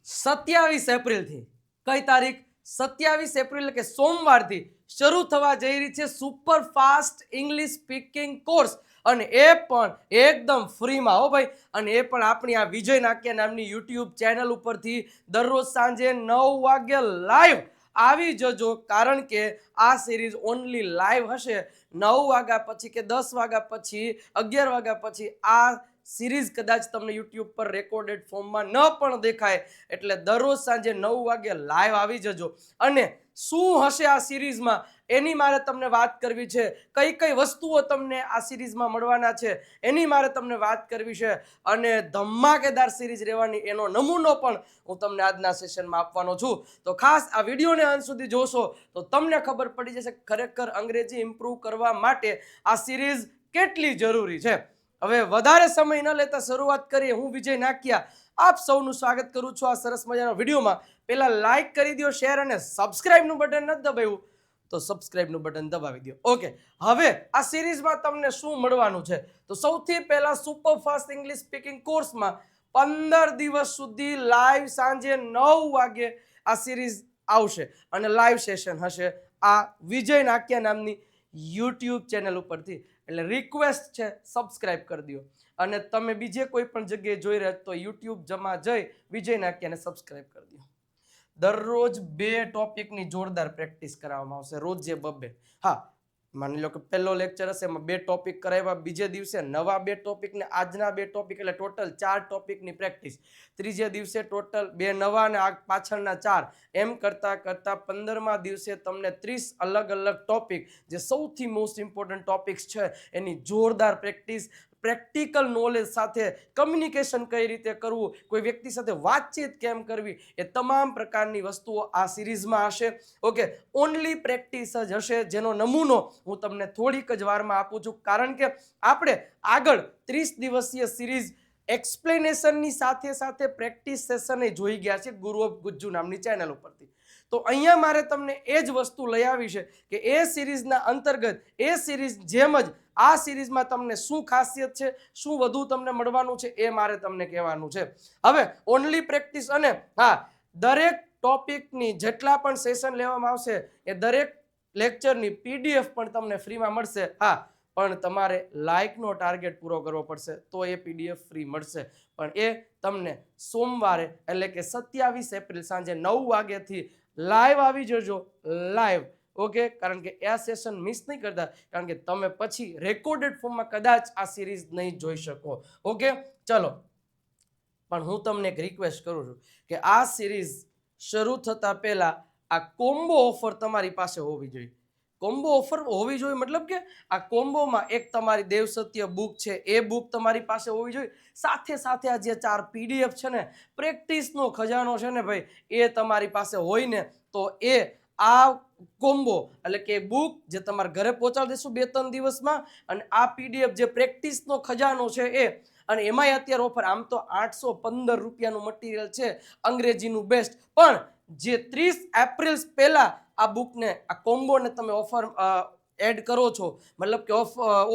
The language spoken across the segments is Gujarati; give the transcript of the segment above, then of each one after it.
27 એપ્રિલથી કઈ તારીખ 27 એપ્રિલ કે સોમવારથી શરૂ થવા જઈ રહી છે super fast English speaking course અને એ પણ એકદમ ફ્રીમાં હો ભાઈ. અને એ પણ આપણી આ વિજય નાક્યા નામની યુટ્યુબ ચેનલ ઉપરથી દરરોજ સાંજે 9 વાગે લાઈવ આવી જજો, કારણ કે આ સિરીઝ ઓનલી લાઈવ હશે. 9 વાગ્યા પછી કે 10 વાગ્યા પછી 11 વાગ્યા પછી આ સિરીઝ કદાચ તમને યુટ્યુબ પર રેકોર્ડેડ ફોર્મમાં ન પણ દેખાય. એટલે દરરોજ સાંજે 9 વાગે લાઈવ આવી જજો. અને શું હશે આ સિરીઝમાં એની મારે તમને વાત કરવી છે. કઈ કઈ વસ્તુઓ તમને આ સિરીઝમાં મળવાના છે એની મારે તમને વાત કરવી છે. અને ધમાકેદાર સિરીઝ રહેવાની એનો નમૂનો પણ હું તમને આજના સેશનમાં આપવાનો છું. તો ખાસ આ વિડીયોને અંત સુધી જોશો તો તમને ખબર પડી જશે ખરેખર અંગ્રેજી ઇમ્પ્રૂવ કરવા માટે આ સિરીઝ કેટલી જરૂરી છે. હવે વધારે સમય ન લેતા શરૂઆત કરીએ. હું વિજય નાકિયા આપ સૌનું સ્વાગત કરું છું આ સરસ મજાના વિડીયોમાં. પહેલા લાઈક કરી દો, શેર અને સબસ્ક્રાઇબનું બટન નથી દબાવ્યું તો સબસ્ક્રાઇબનું બટન દબાવી દો. ઓકે, હવે આ સિરીઝમાં તમને શું મળવાનું છે તો સૌથી પહેલા સુપર ફાસ્ટ ઇંગ્લિશ સ્પીકિંગ કોર્સમાં 15 દિવસ સુધી લાઈવ સાંજે 9 વાગે આ સિરીઝ આવશે અને લાઈવ સેશન હશે આ વિજય નાકિયા નામની યુટ્યુબ ચેનલ ઉપરથી. એટલે રિક્વેસ્ટ છે સબસ્ક્રાઇબ કરી દો. અને તમે બીજે કોઈ પણ જગ્યાએ જોઈ રહ્યા તો યુટ્યુબ જમા જઈ વિજય નાકિયાને સબસ્ક્રાઇબ કરી દો. દરરોજ 2 ટોપિકની જોરદાર પ્રેક્ટિસ કરાવવામાં આવશે, રોજ જે બબે. હા, માની લો કે પહેલો લેક્ચર હશે એમાં 2 ટોપિક કરાવ્યા, બીજે દિવસે નવા 2 ટોપિક ને આજના 2 ટોપિક, એટલે ટોટલ 4 ટોપિકની પ્રેક્ટિસ. ત્રીજે દિવસે ટોટલ 2 નવા અને આ પાછળના 4. એમ કરતા કરતા 15મા દિવસે તમને 30 અલગ અલગ ટોપિક, જે સૌથી મોસ્ટ ઇમ્પોર્ટન્ટ ટોપિક્સ છે એની જોરદાર પ્રેક્ટિસ, પ્રેક્ટિકલ નોલેજ સાથે કમ્યુનિકેશન કઈ રીતે કરવું, કોઈ વ્યક્તિ સાથે વાતચીત કેમ કરવી, એ તમામ પ્રકારની વસ્તુઓ આ સિરીઝમાં હશે. ઓકે, ઓનલી પ્રેક્ટિસ જ હશે, જેનો નમૂનો હું તમને થોડીક જ વારમાં આપું છું. કારણ કે આપણે આગળ 30 દિવસીય સિરીઝ એક્સપ્લેનેશનની સાથે સાથે પ્રેક્ટિસ સેશન એ જોઈ ગયા છે ગુરુ ઓફ ગુજ્જુ નામની ચેનલ ઉપરથી. તો અહીંયા મારે તમને એ જ વસ્તુ લઈ આવી છે કે એ સિરીઝના અંતર્ગત એ સિરીઝ જેમ જ આ સિરીઝમાં તમને શું ખાસિયત છે, શું વધુ તમને મળવાનું છે એ મારે તમને કહેવાનું છે. હવે ઓનલી પ્રેક્ટિસ અને હા, દરેક ટોપિકની જેટલા પણ સેશન લેવામાં આવશે એ દરેક લેક્ચરની પીડીએફ પણ તમને ફ્રીમાં મળશે. હા, પણ તમારે લાઇકનો ટાર્ગેટ પૂરો કરવો પડશે તો એ પીડીએફ ફ્રી મળશે. પણ એ તમને સોમવારે એટલે કે 27 એપ્રિલ સાંજે 9 વાગ્યાથી લાઈવ આવી જજો, લાઈવ. ઓકે, કારણ કે આ સેશન મિસ નહીં કરતા, કારણ કે તમે પછી રેકોર્ડેડ ફોર્મમાં કદાચ આ સિરીઝ નહીં જોઈ શકો. ઓકે, ચલો. પણ હું તમને એક રિક્વેસ્ટ કરું છું કે આ સિરીઝ શરૂ થતા પહેલા આ કોમ્બો ઓફર તમારી પાસે હોવી જોઈએ. કોમ્બો ઓફર હોવી જોઈએ મતલબ કે આ કોમ્બોમાં એક તમારી દેવ સત્ય બુક છે એ બુક તમારી પાસે હોવી જોઈએ, સાથે સાથે આ જે 4 પીડીએફ છે ને, પ્રેક્ટિસનો ખજાનો છે ને ભાઈ, એ તમારી પાસે હોય ને તો એ આ કોમ્બો એટલે કે બુક જે તમારા ઘરે પહોંચાડી દઈશું 2-3 દિવસમાં, અને આ પીડીએફ જે પ્રેક્ટિસનો ખજાનો છે એ. અને એમાંય અત્યારે ઓફર, આમ તો 815 રૂપિયાનું મટીરિયલ છે અંગ્રેજીનું બેસ્ટ, પણ જે 30 એપ્રિલ પહેલા આ બુકને આ કોમ્બોને તમે ઓફર એડ કરો છો, મતલબ કે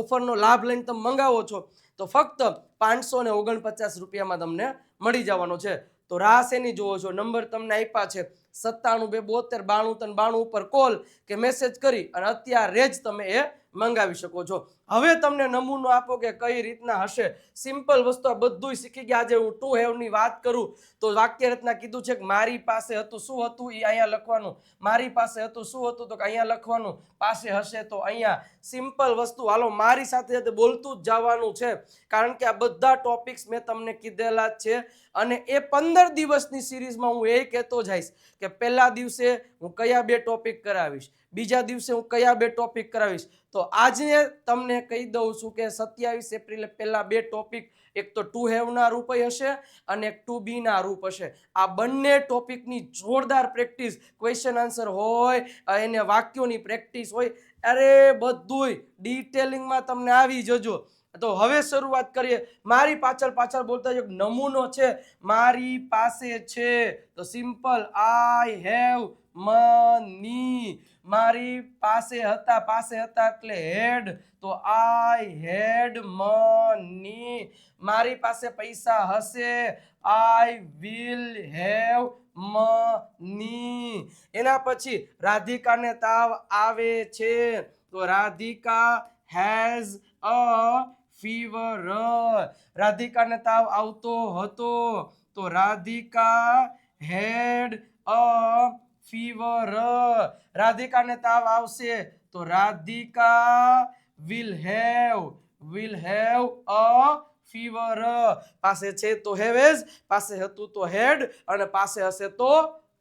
ઓફરનો લાભ લઈને તમે મંગાવો છો તો ફક્ત 549 રૂપિયામાં તમને મળી જવાનો છે. તો રાહ શેની જોવો છો? નંબર તમને આપ્યા છે 97 272 93 92 ઉપર કોલ કે મેસેજ કરી અને અત્યારે જ તમે એ મંગાવી શકો છો. હવે તમને નમૂનો આપો કે કઈ રીતના હશે. સિમ્પલ વસ્તુ આ બધું શીખી ગયા. આજે હું ટુ હેવ ની વાત કરું તો વાક્ય રચના કીધું છે કે મારી પાસે હતું, શું હતું એ અહીંયા લખવાનું, મારી પાસે હતું શું હતું તો અહીંયા લખવાનું, પાસે હશે તો અહીંયા. સિમ્પલ વસ્તુ. હાલો, મારી સાથે સાથે બોલતું જ જવાનું છે, કારણ કે આ બધા ટોપિક્સ મેં તમને કીધેલા જ છે. અને એ 15 દિવસની સિરીઝમાં હું એ કહેતો જઈશ કે પહેલા દિવસે હું કયા 2 ટોપિક કરાવીશ, બીજા દિવસે હું કયા 2 ટોપિક કરાવીશ. તો આજે તમને કહી દઉં છું કે 27 એપ્રિલે પહેલા 2 ટોપિક, એક તો ટુ હેવ ના રૂપ હશે અને એક ટુ બી ના રૂપ હશે. આ બંને ટોપિકની જોરદાર પ્રેક્ટિસ, ક્વેશ્ચન આન્સર હોય, એને વાક્યોની પ્રેક્ટિસ હોય, અરે બધુંય ડિટેલિંગમાં તમને આવી જજો. તો હવે શરૂઆત કરીએ. મારી પાછળ પાછળ બોલતા એક નમૂનો છે. મારી પાસે છે તો સિમ્પલ આઈ હેવ મની. મારી પાસે હતા, પાસે હતા એટલે હેડ, તો આઈ હેડ મની. મારી પાસે પૈસા હશે, આઈ વિલ હેવ મની. એના પછી રાધિકાને તાવ આવે છે તો રાધિકા હેઝ અ ફીવર. રાધિકાને તાવ આવતો હતો તો રાધિકા હેડ અ ફીવર. રાધિકાને તાવ આવશે તો Radhika will have a fever. પાસે છે તો હેવેઝ, પાસે હતું તો હેડ, અને પાસે હશે તો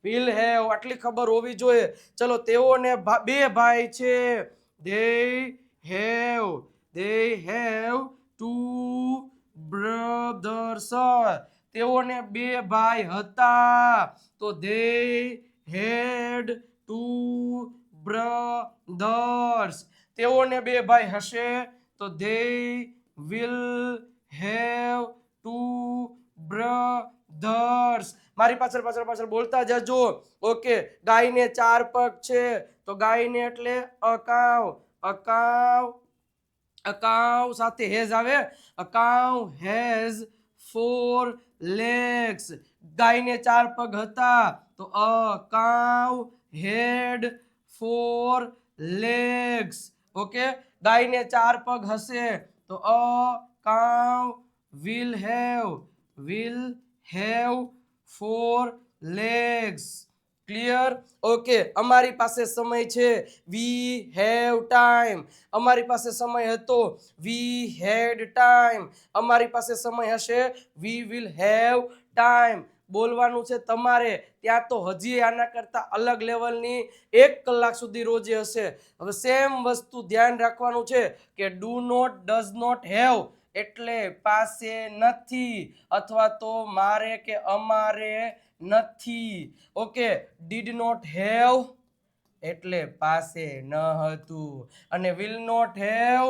વિલ હેવ. આટલી ખબર હોવી જોઈએ. ચલો, તેઓને બે ભાઈ છે. they have two brothers. તેઓને બે ભાઈ હતા તો they had two brothers. તેઓને બે ભાઈ હશે તો they will have two brothers. મારી પાછળ પાછળ પાછળ બોલતા જજો. ઓકે, ગાયને 4 પગ છે તો ગાયને એટલે અકાવ. અકાવ સાથે હેઝ આવે. અકાવ હેઝ 4 legs. ગાયને 4 પગ હતા તો અકાવ હેડ 4 legs. ઓકે, ગાયને 4 પગ હશે તો અકાવ will have 4 legs. Clear? Okay, અમારી પાસે સમય છે. We have time. અમારી પાસે સમય હતો. વી હેડ ટાઈમ. અમારી પાસે સમય હશે. We will have time. બોલવાનું છે તમારે. ત્યાં તો હજી આના કરતા અલગ લેવલની 1 કલાક સુધી રોજે હશે. હવે સેમ વસ્તુ ધ્યાન રાખવાનું છે કે do not, does not, have એટલે પાસે નથી, અથવા તો મારે કે અમારે નથી. ઓકે, ડીડ નોટ હેવ એટલે પાસે ન હતું, અને વિલ નોટ હેવ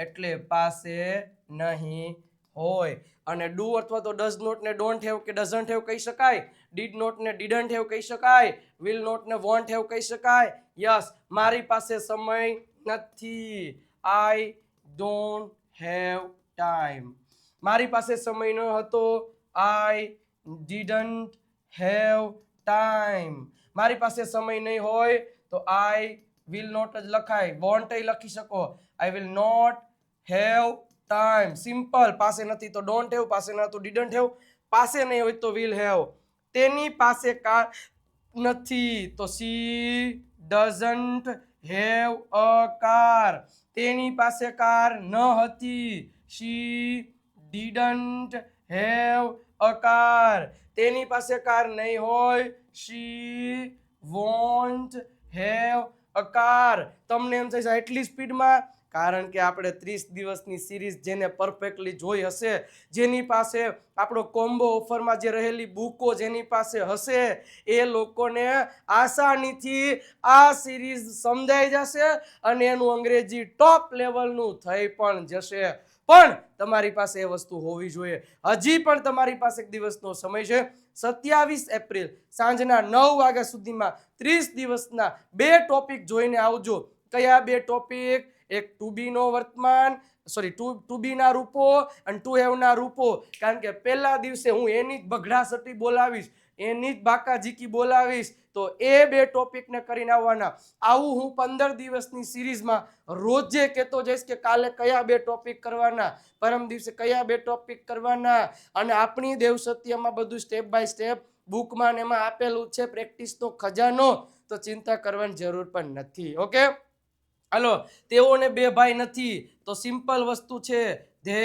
એટલે પાસે નહીં હોય. અને ડુ અથવા તો ડઝ નોટ ને ડોન્ટ હેવ કે ડઝન્ટ હેવ કહી શકાય. ડીડ નોટ ને ડીડન્ટ હેવ કહી શકાય. વિલ નોટ ને વોન્ટ હેવ કહી શકાય. યસ, મારી પાસે સમય નથી. I don't have time. મારી પાસે સમય ન હતો. આઈ ડીડન્ટ હેવ ટાઈમ. મારી પાસે સમય નહીં હોય તો આઈ વિલ નોટ જ લખાય. વોન્ટ લખી શકો. I will not have time. Simple. પાસે નથી તો ડોન્ટ હેવ, પાસે ન તો ડીડન્ટ હેવ, પાસે નહીં હોય તો વિલ હેવ. તેની પાસે કાર નથી તો શી ડઝન્ટ હેવ અ કાર. તેની પાસે કાર ન હતી. શી ડીડન્ટ હેવ અ કાર. તેની પાસે કાર નહીં હોય. શી વોન્ટ હેવ અ કાર. તમને એમ થાય છે એટલી સ્પીડમાં? કારણ કે આપણે 30 દિવસની સિરીઝ જેને પરફેક્ટલી જોઈ હશે, જેની પાસે આપણો કોમ્બો ઓફરમાં જે રહેલી બુકો જેની પાસે હશે, એ લોકોને આસાનીથી આ સિરીઝ સમજાઈ જશે અને એનું અંગ્રેજી ટોપ લેવલનું થઈ પણ જશે. પણ તમારી પાસે એ વસ્તુ હોવી જોઈએ. હજી પણ તમારી પાસે એક દિવસનો સમય છે. 27 એપ્રિલ સાંજના 9 વાગ્યા સુધીમાં 30 દિવસના 2 ટોપિક જોઈને આવજો. કયા 2 ટોપિક? એક ટુ બી નો વર્તમાન, ટુ બી ના રૂપો અને ટુ હેવ ના રૂપો. કારણ કે પહેલા દિવસે હું એની જ બગડાસટી બોલાવીશ, એની જ બાકાજીકી બોલાવીશ. તો એ 2 ટોપિકને કરીને આવવાના. આવું હું 15 દિવસની સિરીઝમાં રોજે કહેતો જઈશ કે કાલે કયા 2 ટોપિક કરવાના, પરમ દિવસે કયા 2 ટોપિક કરવાના. અને આપણી દેવસત્યમાં બધું સ્ટેપ બાય સ્ટેપ બુકમાં ને એમાં આપેલું છે. પ્રેક્ટિસનો ખજાનો. તો ચિંતા કરવાની જરૂર પણ નથી. ઓકે, હાલો. તેઓને 2 ભાઈ નથી તો સિમ્પલ વસ્તુ છે. They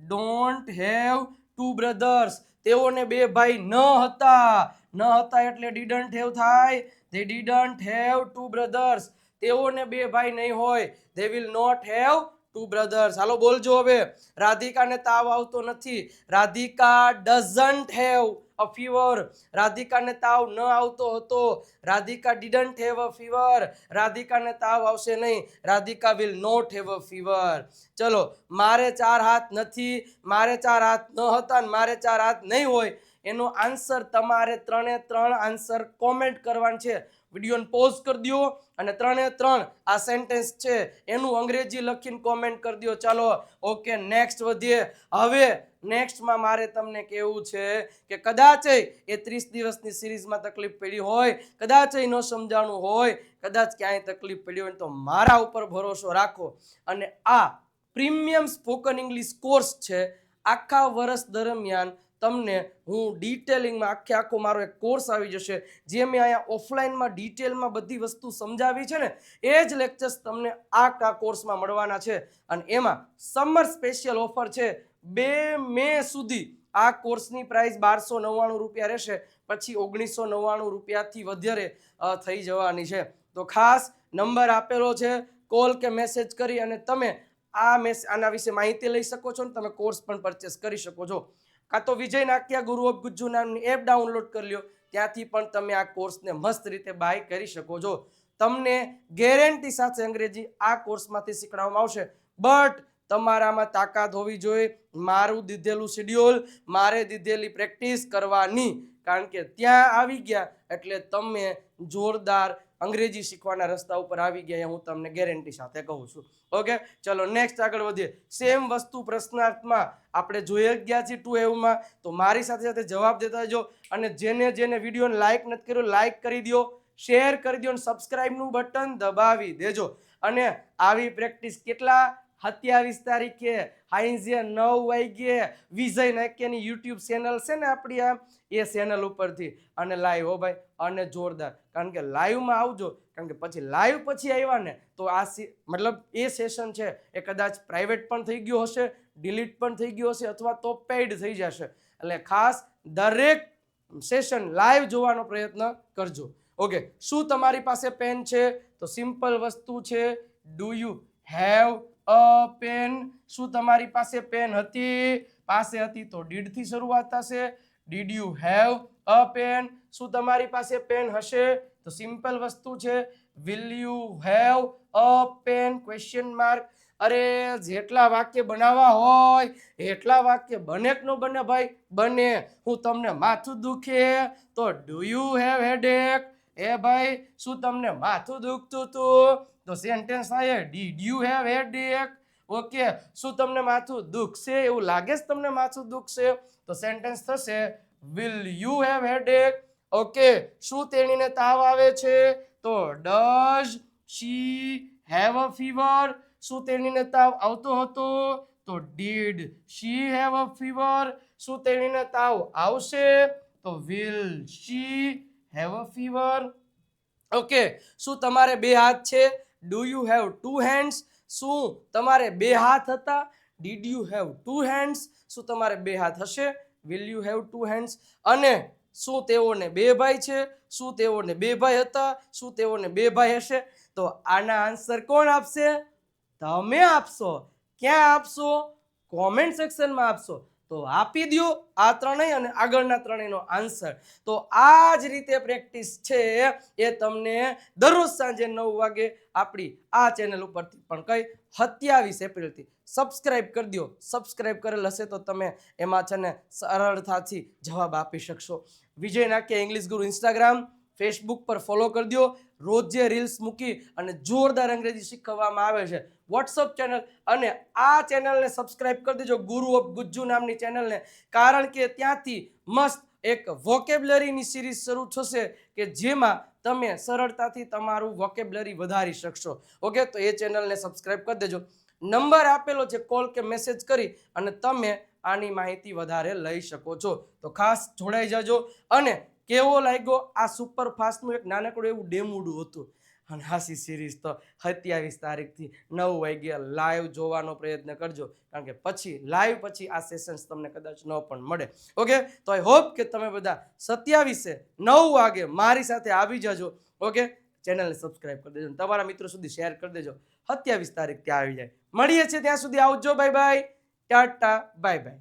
don't have 2 brothers. તેઓને 2 ભાઈ ન હતા. ન હતા એટલે ડીડન્ટ હેવ થાય. They didn't have 2 brothers. તેઓને 2 ભાઈ નહીં હોય. They will not have 2 brothers. હાલો બોલજો હવે. રાધિકાને તાવ આવતો નથી. Radhika doesn't have a fever. રાધિકાને તાવ ન આવતો હતો. Radhika didn't have a fever. રાધિકાને તાવ આવશે નહીં. Radhika will not have a fever. ચલો, મારે 4 હાથ નથી, મારે 4 હાથ ન હતા ને મારે 4 હાથ નહીં હોય, એનો આન્સર તમારે 3 આન્સર કોમેન્ટ કરવાનું છે. વિડીયોને પોઝ કરી દો અને 3 આ સેન્ટેન્સ છે એનું અંગ્રેજી લખીને કોમેન્ટ કરી દો. ચાલો, ઓકે, નેક્સ્ટ વધીએ. હવે નેક્સ્ટમાં મારે તમને કહેવું છે કે કદાચ એ 30 દિવસની સિરીઝમાં તકલીફ પડી હોય, કદાચ ન સમજાણું હોય, કદાચ ક્યાંય તકલીફ પડી હોય તો મારા ઉપર ભરોસો રાખો અને આ પ્રીમિયમ સ્પોકન ઇંગ્લિશ કોર્સ છે. આખા વર્ષ દરમિયાન તમને હું ડિટેલિંગમાં આખો મારો એક કોર્સ આવી જશે. જે મેં અહીંયા ઓફલાઈનમાં ડિટેલમાં બધી વસ્તુ સમજાવી છે ને, એ જ લેક્ચર્સ તમને આ કોર્સમાં મળવાના છે. અને એમાં સમર સ્પેશિયલ ઓફર છે. 2 મે સુધી આ કોર્સની પ્રાઇસ 1299 રૂપિયા રહેશે. પછી 1999 રૂપિયાથી વધારે થઈ જવાની છે. તો ખાસ નંબર આપેલો છે, કોલ કે મેસેજ કરી અને તમે આના વિશે માહિતી લઈ શકો છો અને તમે કોર્સ પણ પરચેસ કરી શકો છો. કાં તો વિજય નાક્યા ગુરુ ઓફ ગુજ્જુ નામની એપ ડાઉનલોડ કરી લ્યો, ત્યાંથી પણ તમે આ કોર્સને મસ્ત રીતે બાય કરી શકો છો. તમને ગેરંટી સાથે અંગ્રેજી આ કોર્સમાંથી શીખવાડવામાં આવશે. બટ તમારામાં તાકાત હોવી જોઈએ, મારું દીધેલું શેડ્યુલ, મારે દીધેલી પ્રેક્ટિસ કરવાની. કારણ કે ત્યાં આવી ગયા એટલે તમે જોરદાર અંગ્રેજી શીખવાના રસ્તા ઉપર આવી ગયા, હું તમને ગેરંટી સાથે કહું છું. ઓકે, ચલો નેક્સ્ટ આગળ વધીએ. સેમ વસ્તુ પ્રશ્નાર્થમાં આપણે જોઈ ગયા છીએ 2 તો મારી સાથે સાથે જવાબ દેતા જજો. અને જેને વિડીયોને લાઈક નથી કર્યો, લાઈક કરી દો, શેર કરી દો અને સબસ્ક્રાઇબનું બટન દબાવી દેજો. અને આવી પ્રેક્ટિસ કેટલા 27 તારીખે હાઈઝે 9 વાગ્યે વિજય નાક્યાની યુટ્યુબ ચેનલ છે ને આપણી, એ ચેનલ ઉપરથી અને લાઈવ. હો ભાઈ, અને જોરદાર. કારણ કે લાઈવમાં આવજો, કારણ કે પછી લાઈવ પછી આવ્યા ને તો આ મતલબ એ સેશન છે એ કદાચ પ્રાઇવેટ પણ થઈ ગયો હશે, ડિલીટ પણ થઈ ગયો હશે, અથવા તો પેઇડ થઈ જશે. એટલે ખાસ દરેક સેશન લાઈવ જોવાનો પ્રયત્ન કરજો. ઓકે, શું તમારી પાસે પેન છે? તો સિમ્પલ વસ્તુ છે, do you have a pen? શું તમારી પાસે પેન હતી? પાસે હતી તો ડીડ થી શરૂઆત થશે. Did you have a pen? શું તમારી પાસે પેન હશે? તો સિમ્પલ વસ્તુ છે, will you have a pen? Question mark. અરે જેટલા વાક્ય બનાવવા હોય એટલા વાક્ય બને કે ન બને ભાઈ? બને. હું તમને માથું દુખે તો ડુ યુ હેવ હેડેક? એ ભાઈ, શું તમને માથું દુખતું હતું? તો સેન્ટેન્સ થાય did you have headache? Okay, શું તમને માથું દુખશે? એવું લાગે છે તમને માથું દુખશે? તો સેન્ટેન્સ થશે will you have headache? Okay, શું તેણીને તાવ આવે છે? તો does she have a fever? શું તેણીને તાવ આવતો હતો? તો did she have a fever? શું તેણીને તાવ આવશે? તો will she have a fever? Okay, શું તમારે 2 હાથ છે? Do you have 2 hands? શું તમારે 2 હાથ હતા? Did you have 2 hands? શું તમારે 2 હાથ હશે? Will you have 2 hands? અને શું તેઓને 2 ભાઈ છે? શું તેઓને 2 ભાઈ હતા? શું તેઓને 2 ભાઈ હશે? તો આના આન્સર કોણ આપશે? તમે આપશો. ક્યાં આપશો? કોમેન્ટ સેક્શનમાં આપશો. તો આપી દો આ ત્રણેય અને આગળના ત્રણેયનો આન્સર. તો આ જ રીતે પ્રેક્ટિસ છે એ તમને દરરોજ સાંજે 9 વાગે આપણી આ ચેનલ ઉપરથી પણ કઈ 27 એપ્રિલથી સબસ્ક્રાઇબ કરી દો. સબસ્ક્રાઇબ કરેલ હશે તો તમે એમાં છે ને સરળતાથી જવાબ આપી શકશો. વિજય નાક્યા ઇંગ્લિશ ગુરુ ઇન્સ્ટાગ્રામ, ફેસબુક પર ફોલો કરી દો. રોજે રીલ્સ મૂકી અને જોરદાર અંગ્રેજી શીખવવામાં આવે છે. વોટ્સઅપ ચેનલ અને આ ચેનલને સબસ્ક્રાઇબ કરી દેજો, ગુરુ ઓફ ગુજ્જુ નામની ચેનલને. કારણ કે ત્યાંથી મસ્ત એક વોકેબ્લરીની સિરીઝ શરૂ થશે કે જેમાં તમે સરળતાથી તમારું વોકેબ્લરી વધારી શકશો. ઓકે, તો એ ચેનલને સબસ્ક્રાઇબ કરી દેજો. નંબર આપેલો છે, કોલ કે મેસેજ કરી અને તમે આની માહિતી વધારે લઈ શકો છો. તો ખાસ જોડાઈ જજો. અને કેવો લાગ્યો આ સુપરફાસ્ટનું એક નાનકડું એવું ડેમોડું હતું. અને હાસી સિરીઝ તો 27 તારીખથી 9 વાગ્યા લાઈવ જોવાનો પ્રયત્ન કરજો. કારણ કે પછી લાઈવ પછી આ સેશન્સ તમને કદાચ ન પણ મળે. ઓકે, તો આઈ હોપ કે તમે બધા 27 9 વાગે મારી સાથે આવી જજો. ઓકે, ચેનલને સબસ્ક્રાઇબ કરી દેજો, તમારા મિત્રો સુધી શેર કરી દેજો. 27 તારીખ ત્યાં આવી જાય. મળીએ છીએ, ત્યાં સુધી આવજો. Bye bye, Tata, bye bye.